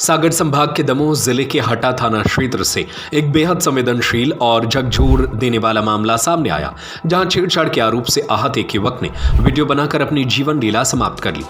सागर संभाग के दमोह जिले के हटा थाना क्षेत्र से एक बेहद संवेदनशील और झकझोर देने वाला मामला सामने आया, जहां छेड़छाड़ के आरोप से आहत एक युवक ने वीडियो बनाकर अपनी जीवन लीला समाप्त कर ली।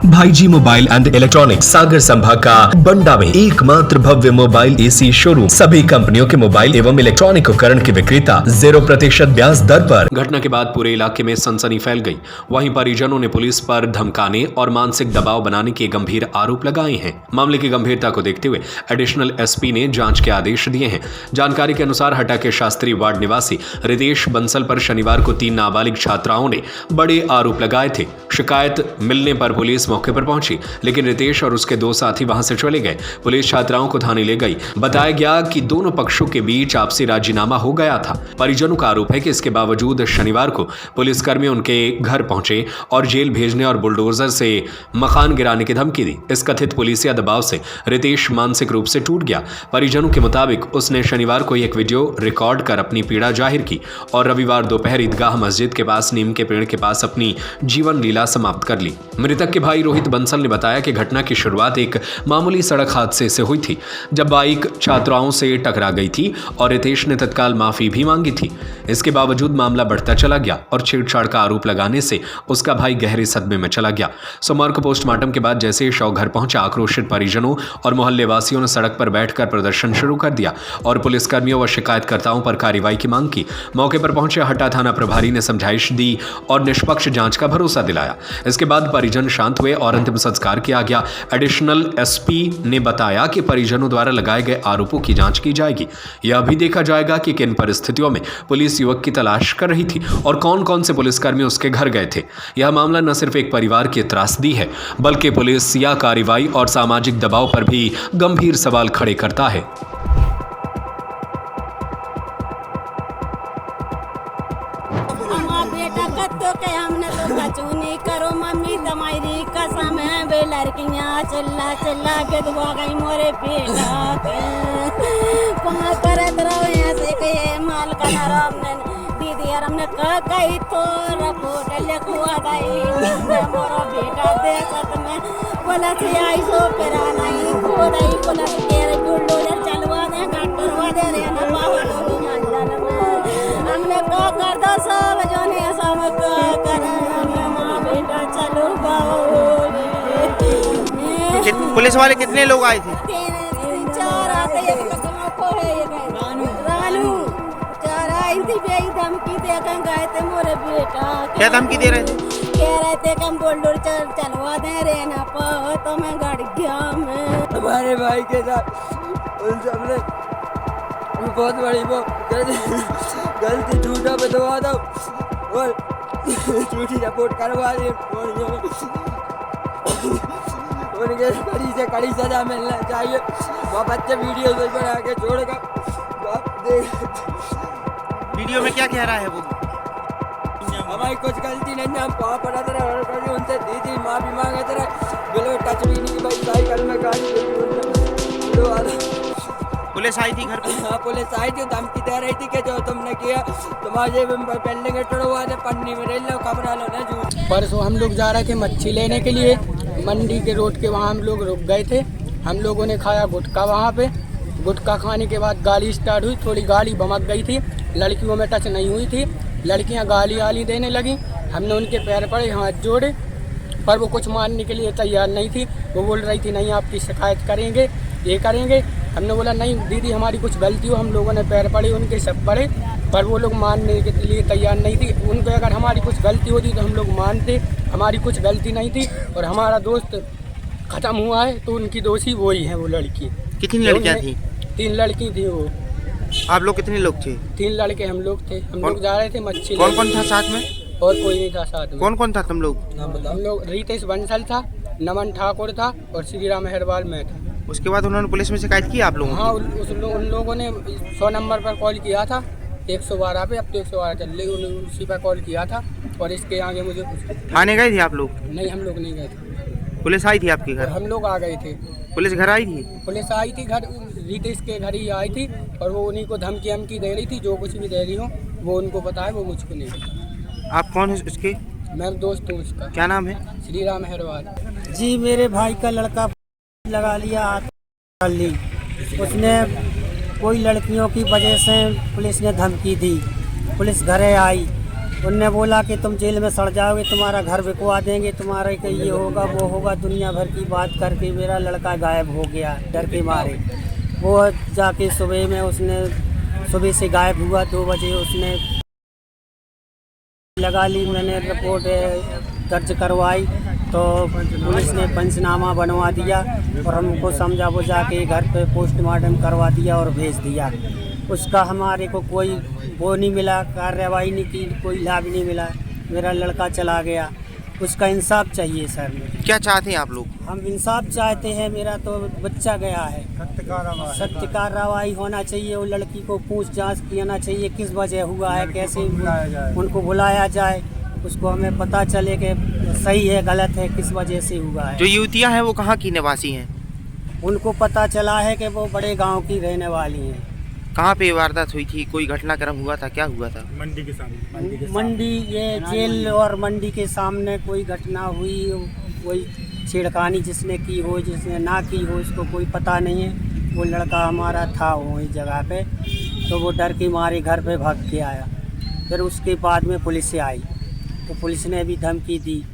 भाईजी मोबाइल एंड इलेक्ट्रॉनिक्स सागर संभाग का बंडा में एकमात्र भव्य मोबाइल एसी शोरूम, सभी कंपनियों के मोबाइल एवं इलेक्ट्रॉनिक उपकरण के विक्रेता 0% ब्याज दर पर। घटना के बाद पूरे इलाके में सनसनी फैल गई। वहीं परिजनों ने पुलिस पर धमकाने और मानसिक दबाव बनाने के गंभीर आरोप लगाए हैं। मामले की गंभीरता को देखते हुए एडिशनल एसपी ने जांच के आदेश दिए हैं। जानकारी के अनुसार हटा के शास्त्री वार्ड निवासी रितेश बंसल पर शनिवार को 3 नाबालिग छात्राओं ने बड़े आरोप लगाए थे। शिकायत मिलने पर पुलिस मौके पर पहुंची, लेकिन रितेश और उसके 2 साथी वहां से चले गए। पुलिस छात्राओं को थाने ले गई। बताया गया कि दोनों पक्षों के बीच आपसी राजीनामा हो गया था। परिजनों का आरोप है कि इसके बावजूद शनिवार को पुलिसकर्मी उनके घर पहुंचे और जेल भेजने और बुलडोजर से मकान गिराने की धमकी दी। इस कथित पुलिसिया दबाव से रितेश मानसिक रूप से टूट गया। परिजनों के मुताबिक उसने शनिवार को एक वीडियो रिकॉर्ड कर अपनी पीड़ा जाहिर की और रविवार दोपहर ईदगाह मस्जिद के पास नीम के पेड़ के पास अपनी जीवन लीला समाप्त कर ली। मृतक के भाई रोहित बंसल ने बताया कि घटना की शुरुआत एक मामूली सड़क हादसे से हुई थी, जब बाइक छात्राओं से टकरा गई थी और रितेश ने तत्काल माफी भी मांगी थी। इसके बावजूद मामला बढ़ता चला गया और छेड़छाड़ का आरोप लगाने से उसका भाई गहरे सदमे में चला गया। सोमवार को पोस्टमार्टम के बाद जैसे ही शव घर पहुंचा, आक्रोशित परिजनों और मोहल्ले वासियों ने सड़क पर बैठकर प्रदर्शन शुरू कर दिया और पुलिसकर्मियों व शिकायतकर्ताओं पर कार्रवाई की मांग की। मौके पर पहुंचे हटा थाना प्रभारी ने समझाइश दी और निष्पक्ष जांच का भरोसा दिलाया। इसके बाद परिजन शांत हुए और अंतिम संस्कार किया गया। एडिशनल एसपी ने बताया कि परिजनों द्वारा लगाए गए आरोपों की जांच की जाएगी। यह भी देखा जाएगा कि किन परिस्थितियों में पुलिस युवक की तलाश कर रही थी और कौन कौन से पुलिसकर्मी उसके घर गए थे। यह मामला न सिर्फ एक परिवार की त्रासदी है, बल्कि पुलिस या कार्रवाई और सामाजिक दबाव पर भी गंभीर सवाल खड़े करता है। करो मम्मी तुम्हारी कसम है, वे लड़कियां चिल्ला चिल्ला के दुआ गई मोरे बेटा वहाँ करत रहो ऐसे के माल का नरम दीदी और हमने कही तो रिपोर्ट लिखवा दई मोरा बेटा देशत में बोला से आई सो पेरा नहीं खोदाई बोला के बुलडोजर चलवा दे काट करवा दे रे ना बाबा लोग मंडल में हमने को कर दो सब जोने सब कर पुलिस वाले कितने लोग आए थे? 3-4 आते। रानू 4 आई थी। धमकी दे कर गए थे मोरे बेटा। क्या धमकी दे रहे थे? कह रहे थे कि हम बोल्डर चलवा दे रे ना पाओ तो मैं गड़ गया। मैं हमारे भाई के साथ उन सबने बहुत बड़ी वो गलती झूठा बदवा दो और झूठी रिपोर्ट करवा दी। उनके कड़ी से कड़ी सजा मिलना चाहिए। वो बच्चे वीडियो बना के छोड़ेगा। वीडियो में क्या कह रहा है वो? हमारी कुछ गलती नहीं है, हम पाँव पड़ा रहे और कभी उनसे दीदी माफी मांगे थे। बिल्कुल टच भी नहीं भाई, साइकिल में गाड़ी पुलिस आई थी घर पे? हाँ पुलिस आई थी, धमकी दे रही थी कि जो तुमने किया तुम्हारे बिल्डिंग तोड़वा दे, पन्नी में रेल लो, कमरा लो ना झूठ। परसों हम लोग जा रहे थे मच्छी लेने के लिए, मंडी के रोड के वहाँ हम लोग रुक गए थे। हम लोगों ने खाया गुटखा वहाँ पे। गुटखा खाने के बाद गाड़ी स्टार्ट हुई, थोड़ी गाड़ी भमक गई थी, लड़कियों में टच नहीं हुई थी। लड़कियाँ गाली आली देने लगी। हमने उनके पैर पड़े, हाथ जोड़े, पर वो कुछ मानने के लिए तैयार नहीं थी। वो बोल रही थी नहीं आपकी शिकायत करेंगे, ये करेंगे। हमने बोला नहीं दीदी हमारी कुछ गलती हो। हम लोगों ने पैर पड़े, उनके सब पड़े, पर वो लोग मानने के लिए तैयार नहीं थी। उनको अगर हमारी कुछ गलती होती तो हम लोग मानते, हमारी कुछ गलती नहीं थी और हमारा दोस्त ख़त्म हुआ है तो उनकी दोषी वही है वो लड़की। कितनी लड़कियाँ थी? 3 लड़की थी वो। आप लोग कितने लोग थे? 3 लड़के हम लोग थे। हम लोग जा रहे थे मच्छी। कौन कौन था साथ में? और कोई नहीं था साथ में। कौन कौन था तुम लोग? हम लोग रितेश बंसल था, नमन ठाकुर था और श्री राम हेरवाल में था। उसके बाद उन्होंने पुलिस में शिकायत की आप लोगों? हाँ उन लोगों ने 100 नंबर पर कॉल किया था, 112 पे, अब तो 112 चल रही, उसी पर कॉल किया था और इसके आगे मुझे कुछ। थाने गए थे आप लोग? नहीं हम लोग नहीं गए थे। पुलिस आई थी आपके घर? हम लोग आ गए थे। पुलिस घर आई थी? पुलिस आई थी घर, रितेश के घर ही आई थी और वो उन्हीं को धमकी दे रही थी। जो कुछ भी दे रही हो वो उनको पता है, वो मुझको नहीं। आप कौन है उसके? मैं दोस्त हूँ उसका। क्या नाम है? श्री राम हेरवाल। जी मेरे भाई का लड़का लगा लिया हाथ कर ली। उसने कोई लड़कियों की वजह से पुलिस ने धमकी दी। पुलिस घरे आई, उनने बोला कि तुम जेल में सड़ जाओगे, तुम्हारा घर बिकवा देंगे, तुम्हारा कि ये होगा वो होगा, दुनिया भर की बात करके मेरा लड़का गायब हो गया डर के मारे। वो जाके सुबह में उसने सुबह से गायब हुआ, 2 बजे उसने लगा ली। मैंने रिपोर्ट दर्ज करवाई तो पुलिस ने पंचनामा बनवा दिया और हमको समझा बुझा के घर पे पोस्टमार्टम करवा दिया और भेज दिया। उसका हमारे को कोई वो नहीं मिला, कार्रवाई नहीं की, कोई लाभ नहीं मिला। मेरा लड़का चला गया, उसका इंसाफ चाहिए सर। मुझे क्या चाहते हैं आप लोग? हम इंसाफ चाहते हैं, मेरा तो बच्चा गया है, सत्य कार्रवाई होना चाहिए। वो लड़की को पूछ जांच करना चाहिए, किस वजह हुआ है, कैसे उनको बुलाया जाए, उसको हमें पता चले कि सही है गलत है, किस वजह से हुआ है। जो युवतियां हैं वो कहाँ की निवासी हैं? उनको पता चला है कि वो बड़े गांव की रहने वाली हैं। कहाँ पे वारदात हुई थी? कोई घटनाक्रम हुआ था? क्या हुआ था? मंडी, ये जेल और मंडी के सामने कोई घटना हुई, कोई छेड़खानी जिसने की हो जिसने ना की हो इसको कोई पता नहीं है। वो लड़का हमारा था वही जगह पे, तो वो डर के मारे घर पे भाग के आया। फिर उसके बाद में पुलिस से आई तो पुलिस ने भी धमकी दी।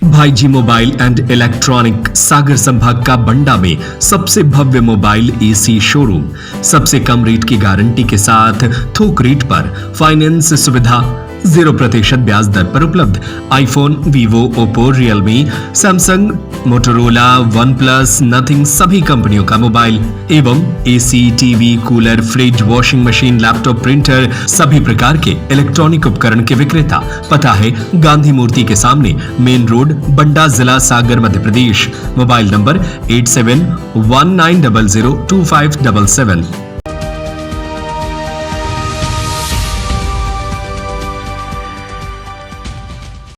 भाईजी मोबाइल एंड इलेक्ट्रॉनिक सागर संभाग का बंडा में सबसे भव्य मोबाइल एसी शोरूम, सबसे कम रेट की गारंटी के साथ थोक रेट पर फाइनेंस सुविधा, 0% ब्याज दर पर उपलब्ध। IPhone, Vivo, Oppo, Realme, Samsung, Motorola, one plus, nothing सभी कंपनियों का मोबाइल एवं AC, TV, cooler, fridge, washing machine, laptop, printer सभी प्रकार के इलेक्ट्रॉनिक उपकरण के विक्रेता। पता है गांधी मूर्ति के सामने, मेन रोड, बंडा, जिला सागर, मध्य प्रदेश। Mobile number 8719002577।